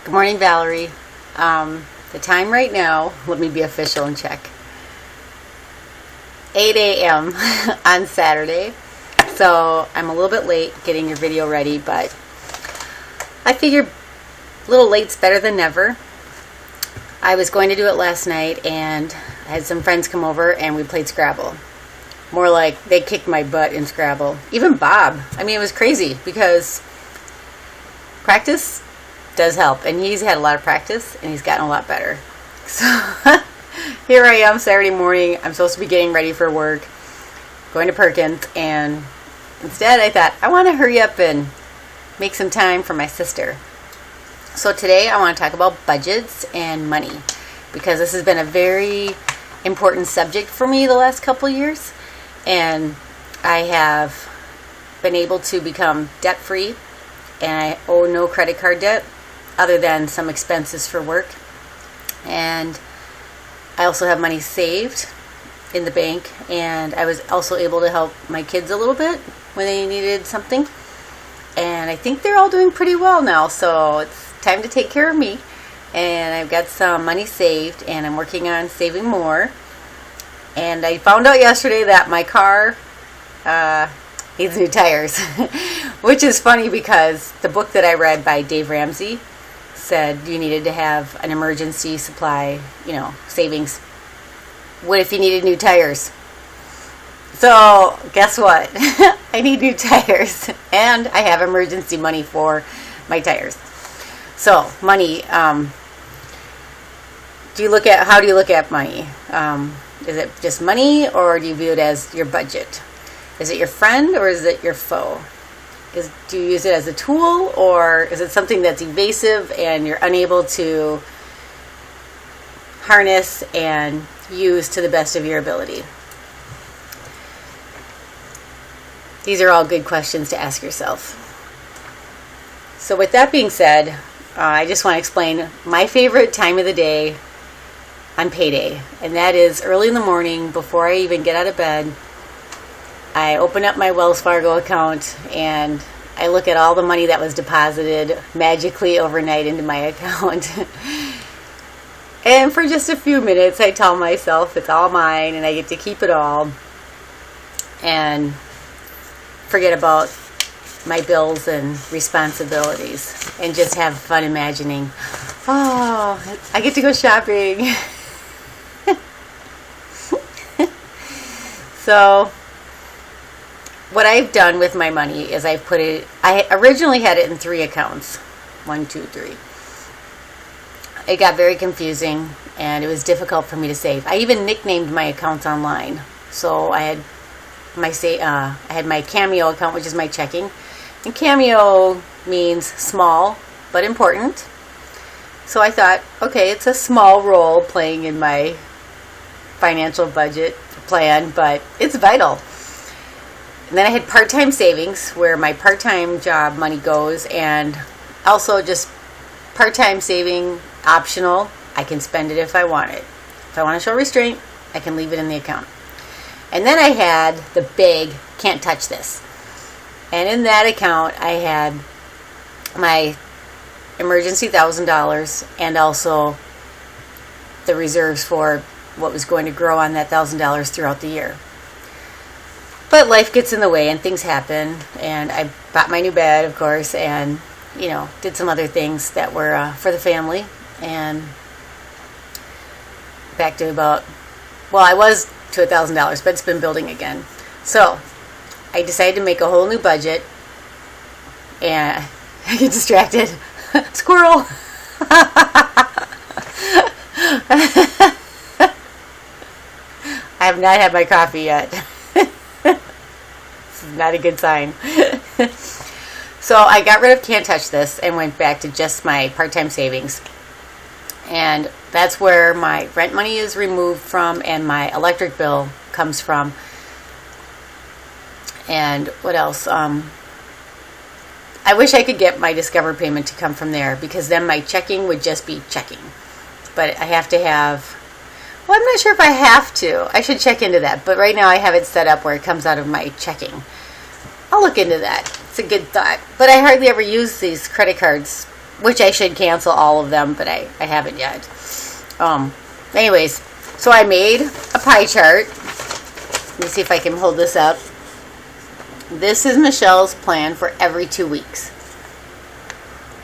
Good morning, Valerie. The time right now, let me be official and check. 8 a.m. on Saturday. So I'm a little bit late getting your video ready, but I figured a little late's better than never. I was going to do it last night, and I had some friends come over and we played Scrabble. More like they kicked my butt in Scrabble. Even Bob. I mean, it was crazy because practice does help, and he's had a lot of practice and he's gotten a lot better. So here I am Saturday morning. I'm supposed to be getting ready for work, going to Perkins, and instead I thought I want to hurry up and make some time for my sister. So today I want to talk about budgets and money, because this has been a very important subject for me the last couple of years, and I have been able to become debt free, and I owe no credit card debt other than some expenses for work. And I also have money saved in the bank, and I was also able to help my kids a little bit when they needed something. And I think they're all doing pretty well now, so it's time to take care of me. And I've got some money saved, and I'm working on saving more. And I found out yesterday that my car needs new tires, which is funny because the book that I read by Dave Ramsey said you needed to have an emergency supply, savings. What if you needed new tires? So guess what? I need new tires, and I have emergency money for my tires. So money. How do you look at money? Is it just money, or do you view it as your budget? Is it your friend, or is it your foe? Do you use it as a tool, or is it something that's evasive and you're unable to harness and use to the best of your ability? These are all good questions to ask yourself. So with that being said, I just want to explain my favorite time of the day on payday, and that is early in the morning before I even get out of bed. I open up my Wells Fargo account and I look at all the money that was deposited magically overnight into my account. And for just a few minutes, I tell myself it's all mine and I get to keep it all and forget about my bills and responsibilities and just have fun imagining, oh, I get to go shopping. So what I've done with my money is I originally had it in 3 accounts. 1, 2, 3. It got very confusing and it was difficult for me to save. I even nicknamed my accounts online. So I had my Cameo account, which is my checking. And Cameo means small but important. So I thought, okay, it's a small role playing in my financial budget plan, but it's vital. And then I had part-time savings, where my part-time job money goes, and also just part-time saving, optional. I can spend it if I want it. If I want to show restraint, I can leave it in the account. And then I had the big, can't touch this. And in that account, I had my emergency $1,000 and also the reserves for what was going to grow on that $1,000 throughout the year. But life gets in the way and things happen, and I bought my new bed, of course, and did some other things that were for the family, and back to I was to $1,000, but it's been building again. So I decided to make a whole new budget, and I get distracted. Squirrel. I have not had my coffee yet. This is not a good sign. So I got rid of Can't Touch This and went back to just my part-time savings. And that's where my rent money is removed from and my electric bill comes from. And what else? I wish I could get my Discover payment to come from there, because then my checking would just be checking. But I have to have... Well, I'm not sure if I have to. I should check into that. But right now I have it set up where it comes out of my checking. I'll look into that. It's a good thought. But I hardly ever use these credit cards which I should cancel all of them, but I haven't yet. Anyways, so I made a pie chart. Let me see if I can hold this up. This is Michelle's plan for every 2 weeks.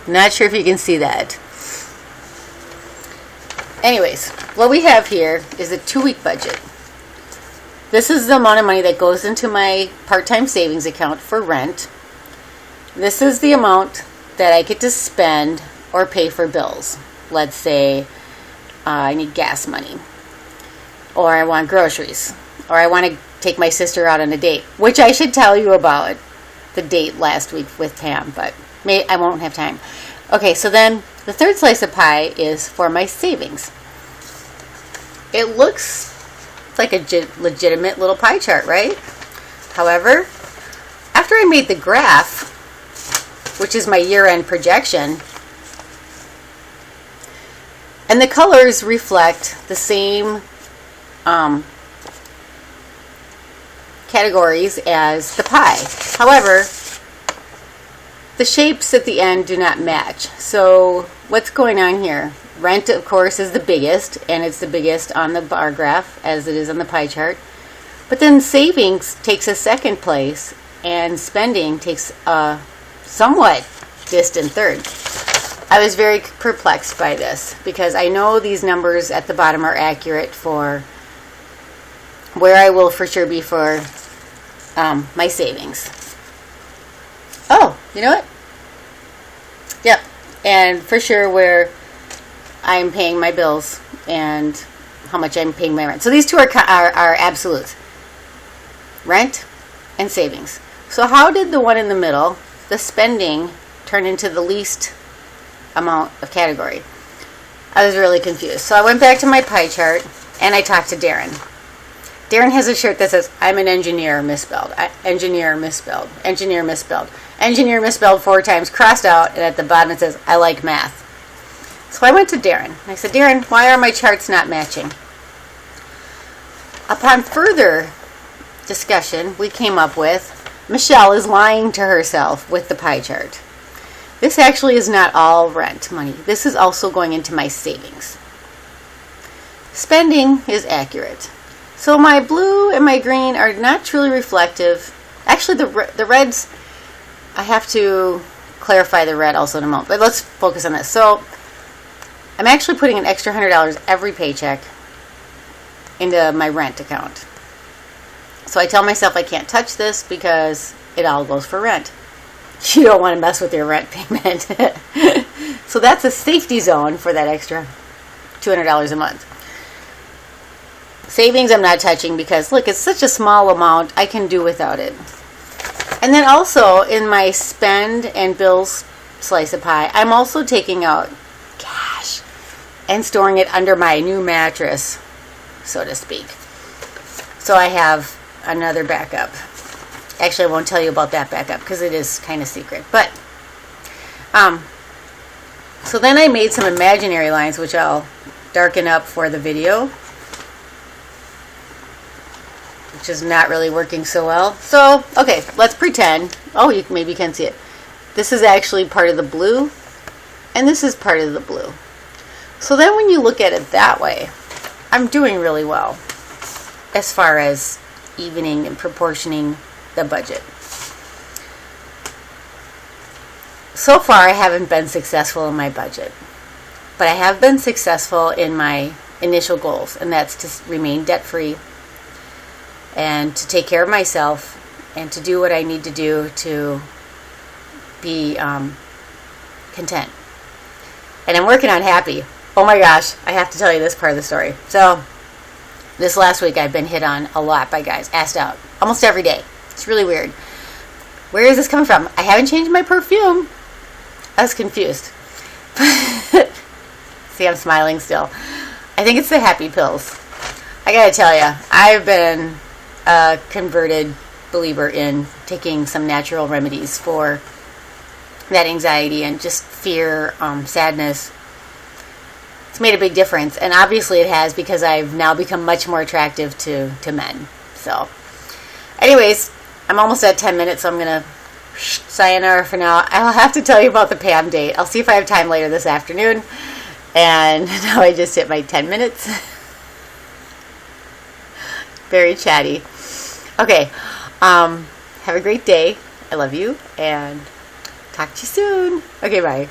Not sure if you can see that. Anyways, what we have here is a 2-week budget. This is the amount of money that goes into my part-time savings account for rent. This is the amount that I get to spend or pay for bills. Let's say I need gas money, or I want groceries, or I want to take my sister out on a date, which I should tell you about the date last week with Pam, but I won't have time. Okay, so then the third slice of pie is for my savings. It looks like a legitimate little pie chart, right? However, after I made the graph, which is my year-end projection, and the colors reflect the same categories as the pie. However, the shapes at the end do not match. So what's going on here? Rent, of course, is the biggest, and it's the biggest on the bar graph as it is on the pie chart. But then savings takes a second place, and spending takes a somewhat distant third. I was very perplexed by this because I know these numbers at the bottom are accurate for where I will for sure be for my savings. Oh, you know what? Yep. And for sure where I'm paying my bills and how much I'm paying my rent. So these two are absolutes. Rent and savings. So how did the one in the middle, the spending, turn into the least amount of category? I was really confused. So I went back to my pie chart and I talked to Darren. Darren has a shirt that says, I'm an engineer, misspelled. Engineer, misspelled. Engineer, misspelled. Engineer, misspelled 4 times, crossed out, and at the bottom it says, I like math. So I went to Darren. I said, Darren, why are my charts not matching? Upon further discussion, we came up with, Michelle is lying to herself with the pie chart. This actually is not all rent money. This is also going into my savings. Spending is accurate. So my blue and my green are not truly reflective. Actually, the reds, I have to clarify the red also in a moment. But let's focus on this. So I'm actually putting an extra $100 every paycheck into my rent account. So I tell myself I can't touch this because it all goes for rent. You don't want to mess with your rent payment. So that's a safety zone for that extra $200 a month. Savings I'm not touching because, look, it's such a small amount, I can do without it. And then also in my spend and bills slice of pie, I'm also taking out cash and storing it under my new mattress, so to speak. So I have another backup. Actually, I won't tell you about that backup because it is kind of secret. But, so then I made some imaginary lines, which I'll darken up for the video, which is not really working so well. So, okay, let's pretend. Oh, you maybe can see it. This is actually part of the blue, and this is part of the blue. So then when you look at it that way, I'm doing really well as far as evening and proportioning the budget. So far, I haven't been successful in my budget, but I have been successful in my initial goals, and that's to remain debt-free and to take care of myself and to do what I need to do to be content. And I'm working on happy. Oh my gosh, I have to tell you this part of the story. So this last week I've been hit on a lot by guys, asked out almost every day. It's really weird. Where is this coming from? I haven't changed my perfume. I was confused. See, I'm smiling still. I think it's the happy pills. I gotta tell you, I've been a converted believer in taking some natural remedies for that anxiety and just fear, sadness. It's made a big difference, and obviously it has because I've now become much more attractive to men. So anyways, I'm almost at 10 minutes, so I'm going to sayonara for now. I'll have to tell you about the Pam date. I'll see if I have time later this afternoon. And now I just hit my 10 minutes. Very chatty. Okay. Have a great day. I love you. And talk to you soon. Okay, bye.